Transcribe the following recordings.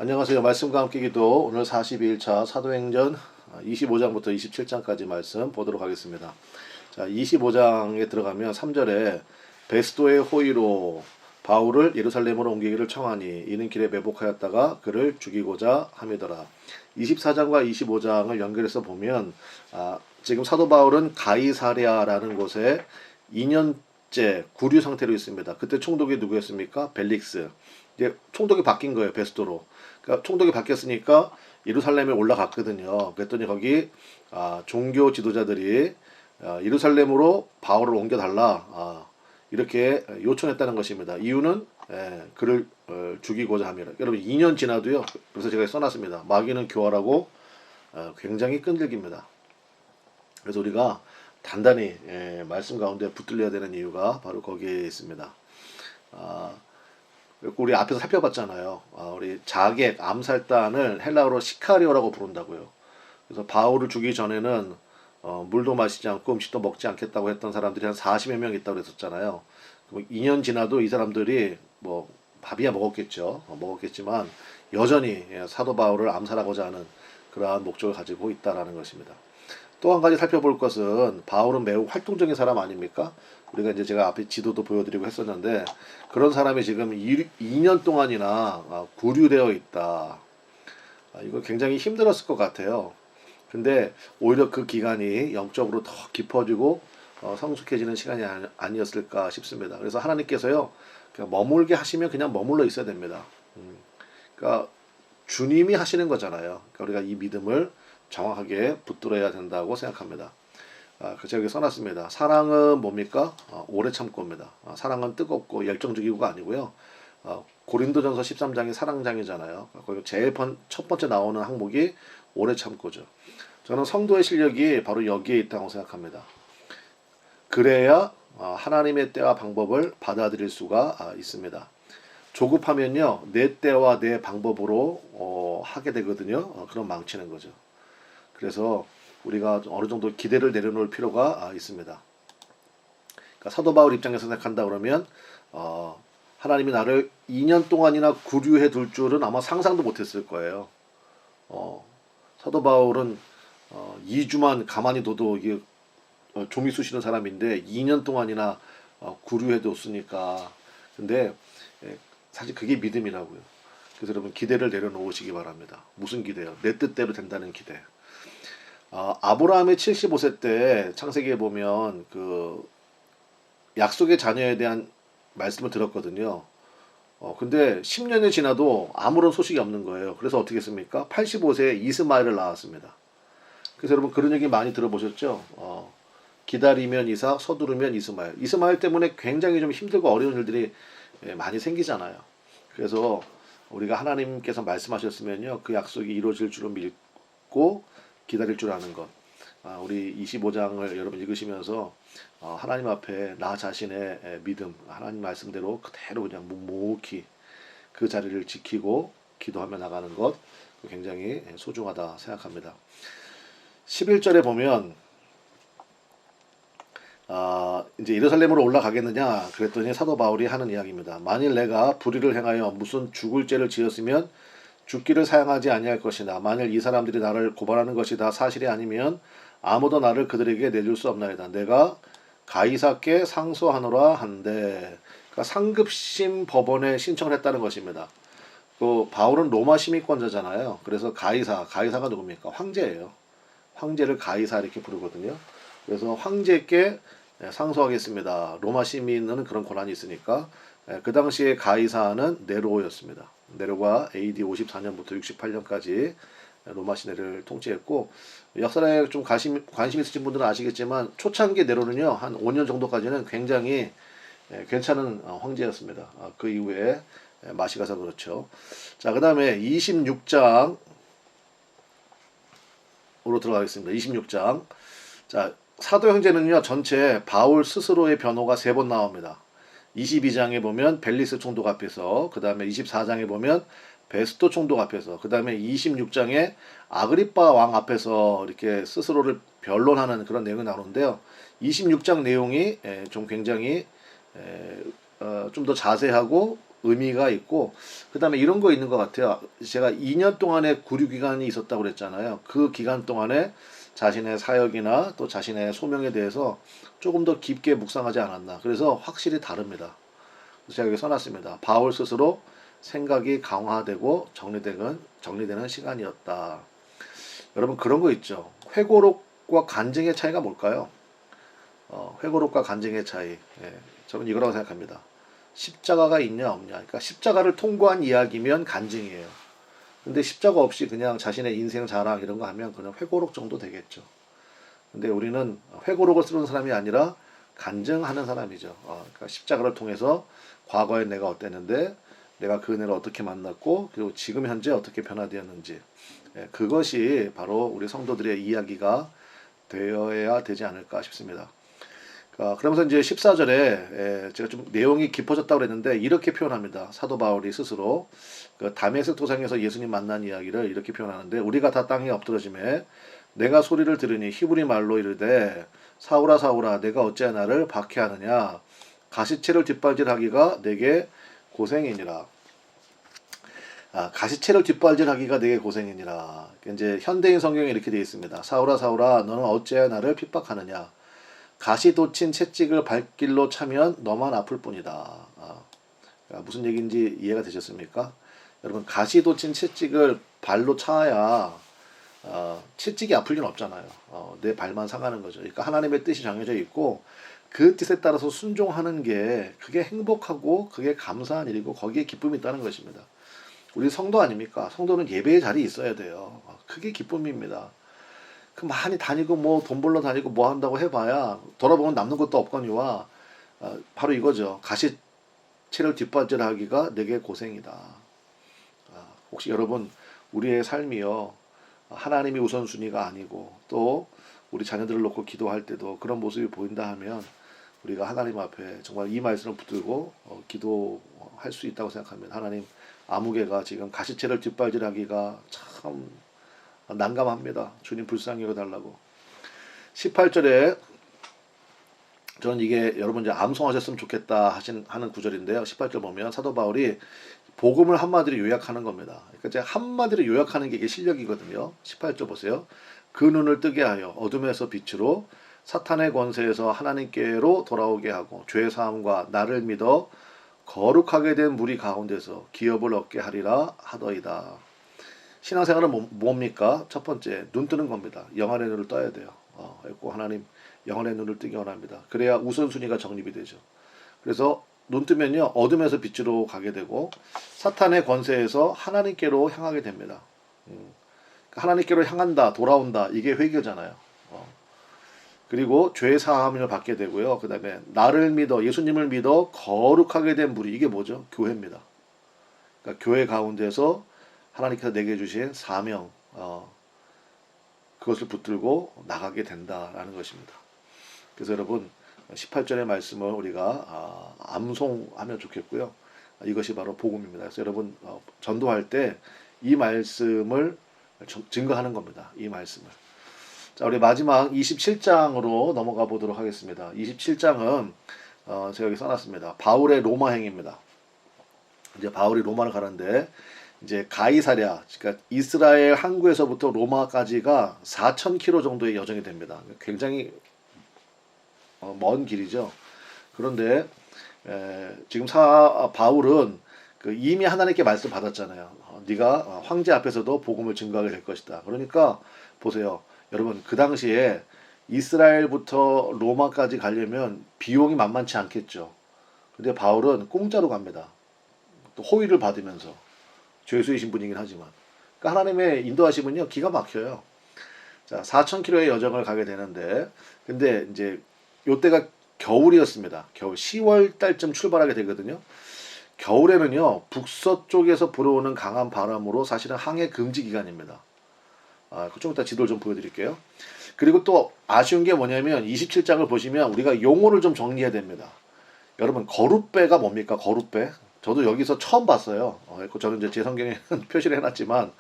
안녕하세요. 말씀과 함께 기도 오늘 42일차 사도행전 25장부터 27장까지 말씀 보도록 하겠습니다. 자, 25장에 들어가면 3절에 베스도의 호의로 바울을 예루살렘으로 옮기기를 청하니 이는 길에 매복하였다가 그를 죽이고자 함이더라. 24장과 25장을 연결해서 보면 지금 사도 바울은 가이사랴라는 곳에 2년째 구류 상태로 있습니다. 그때 총독이 누구였습니까? 벨릭스. 이제 총독이 바뀐 거예요. 베스도로. 그러니까 총독이 바뀌었으니까 예루살렘에 올라갔거든요. 그랬더니 거기 종교 지도자들이 예루살렘으로 바울을 옮겨달라 이렇게 요청했다는 것입니다. 이유는 그를 죽이고자 합니다. 여러분 2년 지나도요. 그래서 제가 써놨습니다. 마귀는 교활하고 굉장히 끈질깁니다. 그래서 우리가 단단히 말씀 가운데 붙들려야 되는 이유가 바로 거기에 있습니다. 우리 앞에서 살펴봤잖아요. 우리 자객, 암살단을 헬라어로 시카리오라고 부른다고요. 그래서 바울을 죽이기 전에는 물도 마시지 않고 음식도 먹지 않겠다고 했던 사람들이 한 40여 명 있다고 그랬었잖아요. 2년 지나도 이 사람들이 뭐 밥이야 먹었겠죠. 먹었겠지만 여전히 사도 바울을 암살하고자 하는 그러한 목적을 가지고 있다라는 것입니다. 또 한 가지 살펴볼 것은 바울은 매우 활동적인 사람 아닙니까? 우리가 이제 제가 앞에 지도도 보여드리고 했었는데 그런 사람이 지금 2년 동안이나 구류되어 있다. 이거 굉장히 힘들었을 것 같아요. 근데 오히려 그 기간이 영적으로 더 깊어지고 성숙해지는 시간이 아니었을까 싶습니다. 그래서 하나님께서요, 그냥 머물게 하시면 그냥 머물러 있어야 됩니다. 그러니까 주님이 하시는 거잖아요. 그러니까 우리가 이 믿음을 정확하게 붙들어야 된다고 생각합니다. 그래서 여기 써놨습니다. 사랑은 뭡니까? 오래 참고입니다. 사랑은 뜨겁고 열정적이고가 아니고요. 고린도전서 13장이 사랑장이잖아요. 거기 제일 첫 번째 나오는 항목이 오래 참고죠. 저는 성도의 실력이 바로 여기에 있다고 생각합니다. 그래야 하나님의 때와 방법을 받아들일 수가 있습니다. 조급하면요, 내 때와 내 방법으로 하게 되거든요. 그럼 망치는 거죠. 그래서 우리가 어느 정도 기대를 내려놓을 필요가 있습니다. 그러니까 사도 바울 입장에서 생각한다 그러면 하나님이 나를 2년 동안이나 구류해 둘 줄은 아마 상상도 못했을 거예요. 사도 바울은 2주만 가만히 둬도 이게 종이 쑤시는 사람인데 2년 동안이나 구류해 뒀으니까. 근데 사실 그게 믿음이라고요. 그래서 여러분 기대를 내려놓으시기 바랍니다. 무슨 기대요? 내 뜻대로 된다는 기대. 아브라함의 75세 때 창세기에 보면 그 약속의 자녀에 대한 말씀을 들었거든요. 근데 10년이 지나도 아무런 소식이 없는 거예요. 그래서 어떻게 했습니까? 85세에 이스마엘을 낳았습니다. 그래서 여러분 그런 얘기 많이 들어보셨죠? 기다리면 이삭, 서두르면 이스마엘. 이스마엘 때문에 굉장히 좀 힘들고 어려운 일들이 많이 생기잖아요. 그래서 우리가 하나님께서 말씀하셨으면요, 그 약속이 이루어질 줄을 믿고 기다릴 줄 아는 것. 우리 25장을 여러분 읽으시면서 하나님 앞에 나 자신의 믿음, 하나님 말씀대로 그대로 그냥 묵묵히 그 자리를 지키고 기도하며 나가는 것 굉장히 소중하다 생각합니다. 11절에 보면 이제 예루살렘으로 올라가겠느냐 그랬더니 사도 바울이 하는 이야기입니다. 만일 내가 불의를 행하여 무슨 죽을 죄를 지었으면 죽기를 사양하지 아니할 것이나 만일 이 사람들이 나를 고발하는 것이 다 사실이 아니면 아무도 나를 그들에게 내줄 수 없나이다. 내가 가이사께 상소하노라 한데, 그러니까 상급심 법원에 신청을 했다는 것입니다. 그 바울은 로마 시민권자잖아요. 그래서 가이사가 누굽니까? 황제예요. 황제를 가이사 이렇게 부르거든요. 그래서 황제께 상소하겠습니다. 로마 시민은 그런 권한이 있으니까. 그 당시에 가이사는 네로였습니다. 네로가 AD 54년부터 68년까지 로마 시내를 통치했고, 역사에 좀 관심 있으신 분들은 아시겠지만 초창기 네로는요 한 5년 정도까지는 굉장히 괜찮은 황제였습니다. 그 이후에 맛이 가서 그렇죠. 자, 그 다음에 26장으로 들어가겠습니다. 26장. 자, 사도행전은요 전체 바울 스스로의 변호가 3번 나옵니다. 22장에 보면 벨리스 총독 앞에서, 그 다음에 24장에 보면 베스토 총독 앞에서, 그 다음에 26장에 아그리빠 왕 앞에서 이렇게 스스로를 변론하는 그런 내용이 나오는데요. 26장 내용이 좀 굉장히 좀 더 자세하고 의미가 있고, 그 다음에 이런 거 있는 것 같아요. 제가 2년 동안의 구류기간이 있었다고 그랬잖아요. 그 기간 동안에 자신의 사역이나 또 자신의 소명에 대해서 조금 더 깊게 묵상하지 않았나. 그래서 확실히 다릅니다. 그래서 제가 여기 써놨습니다. 바울 스스로 생각이 강화되고 정리되는 시간이었다. 여러분, 그런 거 있죠. 회고록과 간증의 차이가 뭘까요? 회고록과 간증의 차이. 예, 저는 이거라고 생각합니다. 십자가가 있냐 없냐. 그러니까 십자가를 통과한 이야기면 간증이에요. 근데 십자가 없이 그냥 자신의 인생 자랑 이런 거 하면 그냥 회고록 정도 되겠죠. 근데 우리는 회고록을 쓰는 사람이 아니라 간증하는 사람이죠. 그러니까 십자가를 통해서 과거에 내가 어땠는데, 내가 그 은혜를 어떻게 만났고, 그리고 지금 현재 어떻게 변화되었는지, 예, 그것이 바로 우리 성도들의 이야기가 되어야 되지 않을까 싶습니다. 그러면서 이제 14절에 제가 좀 내용이 깊어졌다고 그랬는데 이렇게 표현합니다. 사도 바울이 스스로 그 다메섹 도상에서 예수님 만난 이야기를 이렇게 표현하는데, 우리가 다 땅에 엎드러짐에 내가 소리를 들으니 히브리 말로 이르되 사울아 사울아 내가 어찌하여 나를 박해하느냐, 가시채를 뒷발질하기가 내게 고생이니라. 가시채를 뒷발질하기가 내게 고생이니라. 이제 현대인 성경에 이렇게 되어 있습니다. 사울아 사울아 너는 어찌하여 나를 핍박하느냐, 가시 돋친 채찍을 발길로 차면 너만 아플 뿐이다. 무슨 얘기인지 이해가 되셨습니까? 여러분, 가시 돋친 채찍을 발로 차야 채찍이 아플 리는 없잖아요. 내 발만 상하는 거죠. 그러니까 하나님의 뜻이 정해져 있고 그 뜻에 따라서 순종하는 게 그게 행복하고 그게 감사한 일이고 거기에 기쁨이 있다는 것입니다. 우리 성도 아닙니까? 성도는 예배의 자리에 있어야 돼요. 그게 기쁨입니다. 그 많이 다니고 뭐 돈 벌러 다니고 뭐 한다고 해봐야 돌아보면 남는 것도 없거니와 바로 이거죠. 가시채를 뒷받침하기가 내게 고생이다. 혹시 여러분, 우리의 삶이요 하나님이 우선순위가 아니고 또 우리 자녀들을 놓고 기도할 때도 그런 모습이 보인다 하면 우리가 하나님 앞에 정말 이 말씀을 붙들고 기도할 수 있다고 생각합니다. 하나님, 아무개가 지금 가시채를 뒷발질하기가 참 난감합니다. 주님 불쌍히 여겨달라고. 18절에 저는 이게 여러분 이제 암송하셨으면 좋겠다 하는 구절인데요. 18절 보면 사도 바울이 복음을 한마디로 요약하는 겁니다. 그러니까 제가 한마디로 요약하는 게 이게 실력이거든요. 18절 보세요. 그 눈을 뜨게 하여 어둠에서 빛으로 사탄의 권세에서 하나님께로 돌아오게 하고 죄 사함과 나를 믿어 거룩하게 된 무리 가운데서 기업을 얻게 하리라 하더이다. 신앙생활은 뭡니까? 첫 번째, 눈 뜨는 겁니다. 영안의 눈을 떠야 돼요. 그리고 하나님 영안의 눈을 뜨기 원합니다. 그래야 우선순위가 정립이 되죠. 그래서 눈 뜨면요 어둠에서 빛으로 가게 되고 사탄의 권세에서 하나님께로 향하게 됩니다. 하나님께로 향한다, 돌아온다, 이게 회개잖아요. 그리고 죄 사함을 받게 되고요. 그 다음에 나를 믿어, 예수님을 믿어 거룩하게 된 무리, 이게 뭐죠? 교회입니다. 그러니까 교회 가운데서 하나님께서 내게 주신 사명, 그것을 붙들고 나가게 된다라는 것입니다. 그래서 여러분 18절의 말씀을 우리가 암송하면 좋겠고요. 이것이 바로 복음입니다. 그래서 여러분 전도할 때 이 말씀을 증거하는 겁니다. 이 말씀을. 자, 우리 마지막 27장으로 넘어가 보도록 하겠습니다. 27장은 제가 여기 써놨습니다. 바울의 로마 행입니다. 이제 바울이 로마를 가는데 이제 가이사랴, 그러니까 이스라엘 항구에서부터 로마까지가 4,000km 정도의 여정이 됩니다. 굉장히 먼 길이죠. 그런데 지금 바울은 이미 하나님께 말씀 받았잖아요. 네가 황제 앞에서도 복음을 증거하게 될 것이다. 그러니까 보세요. 여러분, 그 당시에 이스라엘부터 로마까지 가려면 비용이 만만치 않겠죠. 근데 바울은 공짜로 갑니다. 또 호의를 받으면서. 죄수이신 분이긴 하지만. 그러니까 하나님의 인도하심은요, 기가 막혀요. 자, 4,000km의 여정을 가게 되는데, 근데 이제 요때가 겨울이었습니다. 겨울 10월 달쯤 출발하게 되거든요. 겨울에는요, 북서쪽에서 불어오는 강한 바람으로 사실은 항해 금지 기간입니다. 좀 이따 지도를 좀 보여드릴게요. 그리고 또 아쉬운 게 뭐냐면 27장을 보시면 우리가 용어를 좀 정리해야 됩니다. 여러분, 거룻배가 뭡니까? 거룻배. 저도 여기서 처음 봤어요. 저는 이제 제 성경에 표시를 해놨지만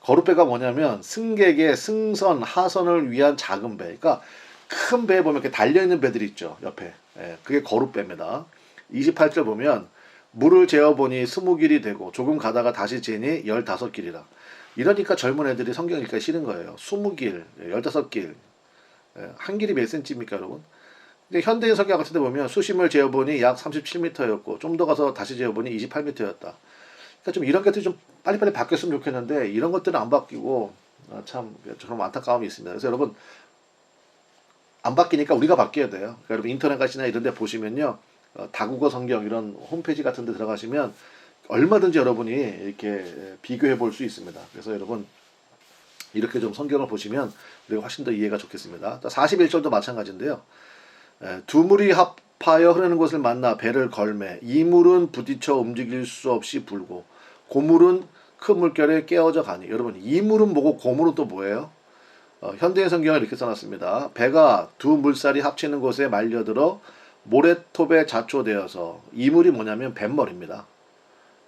거룻배가 뭐냐면 승객의 승선, 하선을 위한 작은 배. 그러니까 큰 배에 보면 이렇게 달려있는 배들이 있죠. 옆에. 그게 거룻배입니다. 28절 보면 물을 재어보니 20길이 되고 조금 가다가 다시 재니 15길이라. 이러니까 젊은 애들이 성경 읽기가 싫은 거예요. 20길, 15길. 한 길이 몇 센치입니까, 여러분? 근데 현대인 성경 같은 데 보면 수심을 재어보니 약 37m였고 좀 더 가서 다시 재어보니 28m였다. 그러니까 좀 이런 것들이 좀 빨리빨리 바뀌었으면 좋겠는데 이런 것들은 안 바뀌고 참 저런 안타까움이 있습니다. 그래서 여러분 안 바뀌니까 우리가 바뀌어야 돼요. 그러니까 여러분 인터넷 가시나 이런 데 보시면요. 다국어 성경 이런 홈페이지 같은 데 들어가시면 얼마든지 여러분이 이렇게 비교해 볼 수 있습니다. 그래서 여러분 이렇게 좀 성경을 보시면 우리가 훨씬 더 이해가 좋겠습니다. 41절도 마찬가지인데요. 두 물이 합하여 흐르는 곳을 만나 배를 걸매 이 물은 부딪혀 움직일 수 없이 불고 고물은 큰 물결에 깨어져 가니. 여러분 이 물은 뭐고 고물은 또 뭐예요? 현대인 성경을 이렇게 써놨습니다. 배가 두 물살이 합치는 곳에 말려들어 모래톱에 자초되어서 이 물이 뭐냐면 뱃머리입니다.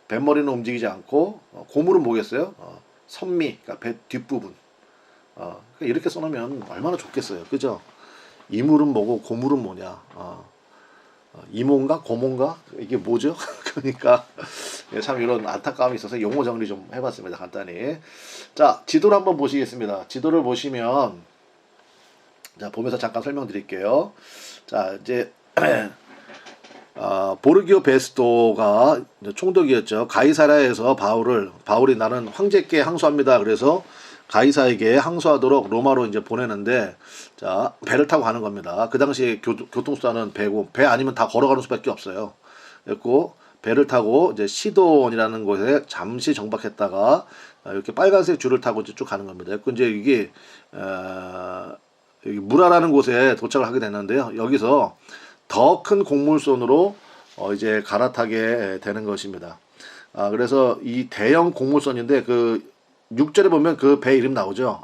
뱃머리는 움직이지 않고 고물은 뭐겠어요? 선미, 그러니까 배 뒷부분. 그러니까 이렇게 써놓으면 얼마나 좋겠어요. 그죠? 이물은 뭐고 고물은 뭐냐. 이모인가 고모인가 이게 뭐죠? 그러니까 참 이런 안타까움이 있어서 용어 정리 좀 해봤습니다. 간단히. 자, 지도를 한번 보시겠습니다. 지도를 보시면 자 보면서 잠깐 설명드릴게요. 자 이제 보르기오 베스토가 총독이었죠. 가이사라에서 바울이 나는 황제께 항소합니다. 그래서 가이사에게 항소하도록 로마로 이제 보내는데 자 배를 타고 가는 겁니다. 그 당시 교통수단은 배고 배 아니면 다 걸어가는 수밖에 없어요. 그랬고 배를 타고 이제 시돈이라는 곳에 잠시 정박했다가 이렇게 빨간색 줄을 타고 쭉 가는 겁니다. 그래서 이제 이게 무라라는 곳에 도착을 하게 됐는데요. 여기서 더 큰 곡물선으로 이제 갈아타게 되는 것입니다. 그래서 이 대형 곡물선인데 그 6절에 보면 그 배 이름 나오죠.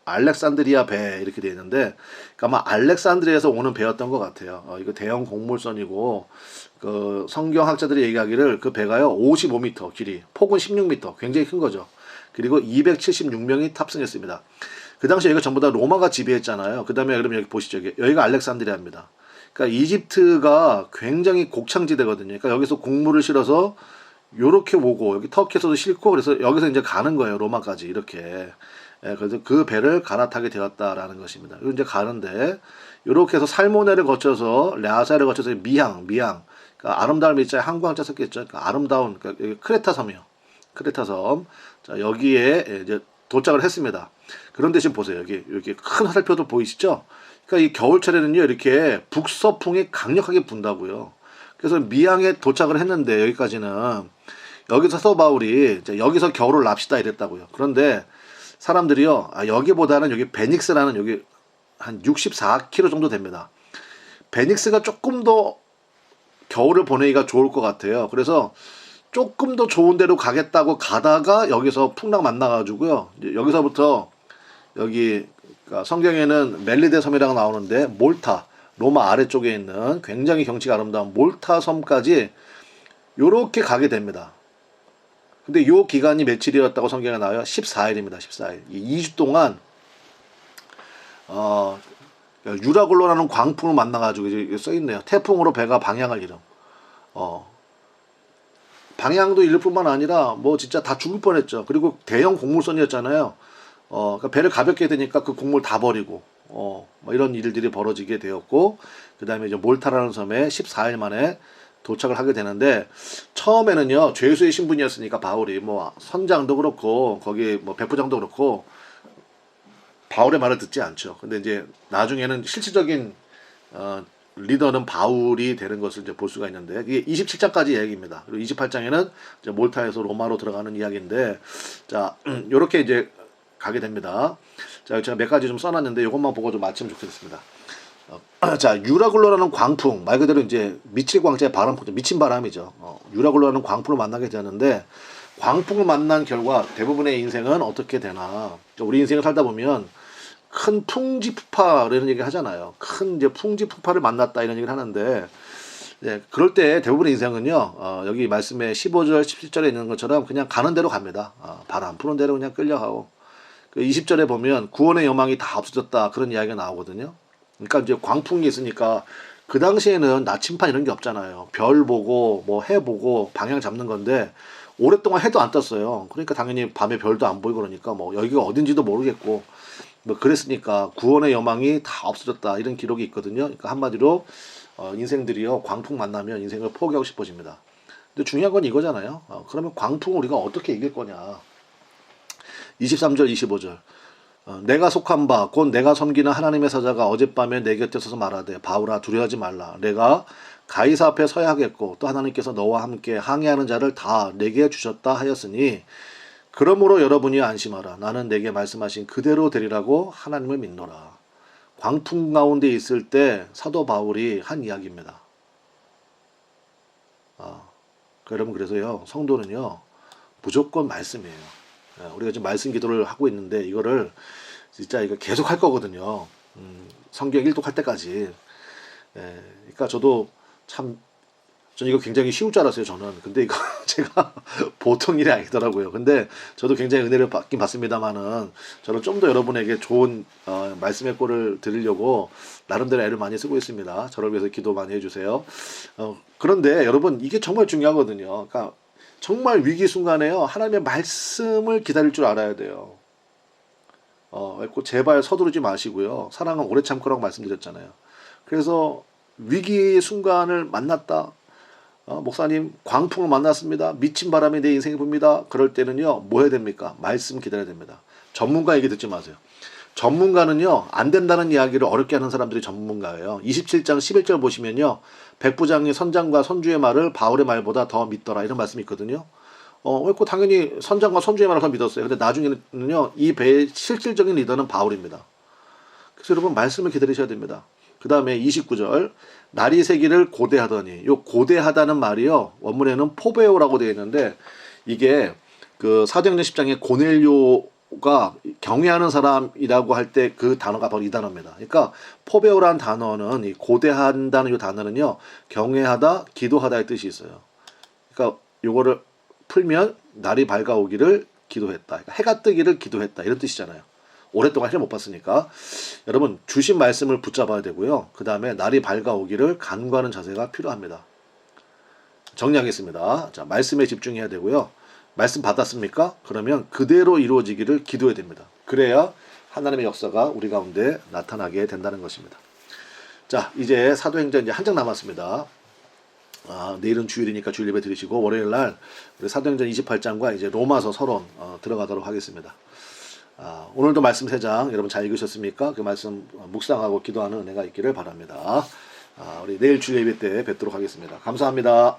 알렉산드리아 배 이렇게 되어 있는데 그러니까 아마 알렉산드리아에서 오는 배였던 것 같아요. 이거 대형 곡물선이고 그 성경학자들이 얘기하기를 그 배가요 55m 길이, 폭은 16m, 굉장히 큰 거죠. 그리고 276명이 탑승했습니다. 그 당시에 여기가 전부 다 로마가 지배했잖아요. 그 다음에 그러면 여기 보시죠. 여기가 알렉산드리아입니다. 그러니까 이집트가 굉장히 곡창지대거든요. 그러니까 여기서 곡물을 실어서 요렇게 오고 여기 터키에서도 싣고 그래서 여기서 이제 가는 거예요. 로마까지 이렇게. 그래서 그 배를 갈아타게 되었다라는 것입니다. 그리고 이제 가는데 요렇게 해서 살모네를 거쳐서 랴사를 거쳐서 미항 그러니까 아름다운 미자에 항구항자 섞였죠. 그러니까 아름다운 그러니까 여기 크레타 섬이요. 크레타 섬. 자 여기에 이제 도착을 했습니다. 그런데 지금 보세요. 여기 이렇게 큰 화살표도 보이시죠? 그러니까 이 겨울철에는요 이렇게 북서풍이 강력하게 분다고요. 그래서 미항에 도착을 했는데 여기까지는 여기서 서바울이 이제 여기서 겨울을 납시다 이랬다고요. 그런데 사람들이요 여기보다는 여기 베닉스라는 여기 한 64km 정도 됩니다. 베닉스가 조금 더 겨울을 보내기가 좋을 것 같아요. 그래서 조금 더 좋은 데로 가겠다고 가다가 여기서 풍랑 만나가지고요. 여기서부터 여기 그러니까 성경에는 멜리데 섬이라고 나오는데 몰타 로마 아래쪽에 있는 굉장히 경치가 아름다운 몰타 섬까지 요렇게 가게 됩니다. 근데 요 기간이 며칠이었다고 성경에 나와요? 14일입니다. 14일. 2주 동안 유라굴로라는 광풍을 만나가지고 이제 써 있네요. 태풍으로 배가 방향을 잃음. 방향도 잃을 뿐만 아니라 뭐 진짜 다 죽을 뻔했죠. 그리고 대형 곡물선이었잖아요. 그러니까 배를 가볍게 되니까 그 곡물 다 버리고 뭐 이런 일들이 벌어지게 되었고 그 다음에 이제 몰타라는 섬에 14일 만에 도착을 하게 되는데 처음에는요 죄수의 신분이었으니까 바울이 뭐 선장도 그렇고 거기 뭐 백부장도 그렇고 바울의 말을 듣지 않죠. 근데 이제 나중에는 실질적인 리더는 바울이 되는 것을 이제 볼 수가 있는데 이게 27장까지 이야기입니다. 그리고 28장에는 이제 몰타에서 로마로 들어가는 이야기인데 자 요렇게 이제 가게 됩니다. 자 제가 몇 가지 좀 써놨는데 이것만 보고 좀 맞추면 좋겠습니다. 자 유라굴로라는 광풍 말 그대로 이제 미칠 광자의 바람 미친 바람이죠. 유라굴로라는 광풍을 만나게 되는데 광풍을 만난 결과 대부분의 인생은 어떻게 되나? 우리 인생을 살다 보면 큰 풍지푸파 이런 얘기 하잖아요. 큰 이제 풍지푸파를 만났다 이런 얘기를 하는데 네, 그럴 때 대부분의 인생은요 여기 말씀에 15절 17절에 있는 것처럼 그냥 가는 대로 갑니다. 바람 부는 대로 그냥 끌려가고 그 20절에 보면 구원의 여망이 다 없어졌다 그런 이야기가 나오거든요. 그러니까 이제 광풍이 있으니까 그 당시에는 나침판 이런 게 없잖아요. 별 보고 뭐 해 보고 방향 잡는 건데 오랫동안 해도 안 떴어요. 그러니까 당연히 밤에 별도 안 보이고 그러니까 뭐 여기가 어딘지도 모르겠고 뭐 그랬으니까 구원의 여망이 다 없어졌다 이런 기록이 있거든요. 그러니까 한마디로 인생들이요 광풍 만나면 인생을 포기하고 싶어집니다. 근데 중요한 건 이거잖아요. 그러면 광풍을 우리가 어떻게 이길 거냐? 23절 25절 내가 속한 바 곧 내가 섬기는 하나님의 사자가 어젯밤에 내 곁에 서서 말하되 바울아 두려워하지 말라. 내가 가이사 앞에 서야 하겠고 또 하나님께서 너와 함께 항해하는 자를 다 내게 주셨다 하였으니 그러므로 여러분이 안심하라. 나는 내게 말씀하신 그대로 되리라고 하나님을 믿노라. 광풍 가운데 있을 때 사도 바울이 한 이야기입니다. 여러분 그래서요 성도는요 무조건 말씀이에요. 우리가 지금 말씀 기도를 하고 있는데 이거를 진짜 이거 계속 할 거거든요. 성경 일독할 때까지. 그러니까 저도 참 저는 이거 굉장히 쉬울 줄 알았어요 저는. 근데 이거 제가 보통 일이 아니더라고요. 근데 저도 굉장히 은혜를 받긴 받습니다만은 저는 좀 더 여러분에게 좋은 말씀의 꼴을 드리려고 나름대로 애를 많이 쓰고 있습니다. 저를 위해서 기도 많이 해주세요. 그런데 여러분 이게 정말 중요하거든요. 그러니까 정말 위기 순간에요 하나님의 말씀을 기다릴 줄 알아야 돼요. 제발 서두르지 마시고요. 사랑은 오래 참고라고 말씀드렸잖아요. 그래서 위기 순간을 만났다. 목사님 광풍을 만났습니다. 미친 바람이 내 인생에 붑니다. 그럴 때는요 뭐 해야 됩니까? 말씀 기다려야 됩니다. 전문가 얘기 듣지 마세요. 전문가는요 안 된다는 이야기를 어렵게 하는 사람들이 전문가예요. 27장 11절 보시면요 백부장이 선장과 선주의 말을 바울의 말보다 더 믿더라 이런 말씀이 있거든요. 당연히 선장과 선주의 말을 더 믿었어요. 근데 나중에는요 이 배의 실질적인 리더는 바울입니다. 그래서 여러분 말씀을 기다리셔야 됩니다. 그 다음에 29절 날이 새기를 고대하더니 요 고대하다는 말이요 원문에는 포베오라고 되어 있는데 이게 그 사도행전 10장에 고넬료가 경외하는 사람이라고 할 때 그 단어가 바로 이 단어입니다. 그러니까 포베오라는 단어는 이 고대한다는 이 단어는요 경외하다 기도하다의 뜻이 있어요. 그러니까 요거를 풀면 날이 밝아오기를 기도했다. 그러니까 해가 뜨기를 기도했다 이런 뜻이잖아요. 오랫동안 해를 못 봤으니까 여러분 주신 말씀을 붙잡아야 되고요. 그 다음에 날이 밝아오기를 간구하는 자세가 필요합니다. 정리하겠습니다. 자, 말씀에 집중해야 되고요. 말씀 받았습니까? 그러면 그대로 이루어지기를 기도해야 됩니다. 그래야 하나님의 역사가 우리 가운데 나타나게 된다는 것입니다. 자, 이제 사도행전 이제 한 장 남았습니다. 내일은 주일이니까 주일 예배 드리시고 월요일 날 우리 사도행전 28장과 이제 로마서 서론 들어가도록 하겠습니다. 오늘도 말씀 3장 여러분 잘 읽으셨습니까? 그 말씀 묵상하고 기도하는 은혜가 있기를 바랍니다. 우리 내일 주일 예배 때 뵙도록 하겠습니다. 감사합니다.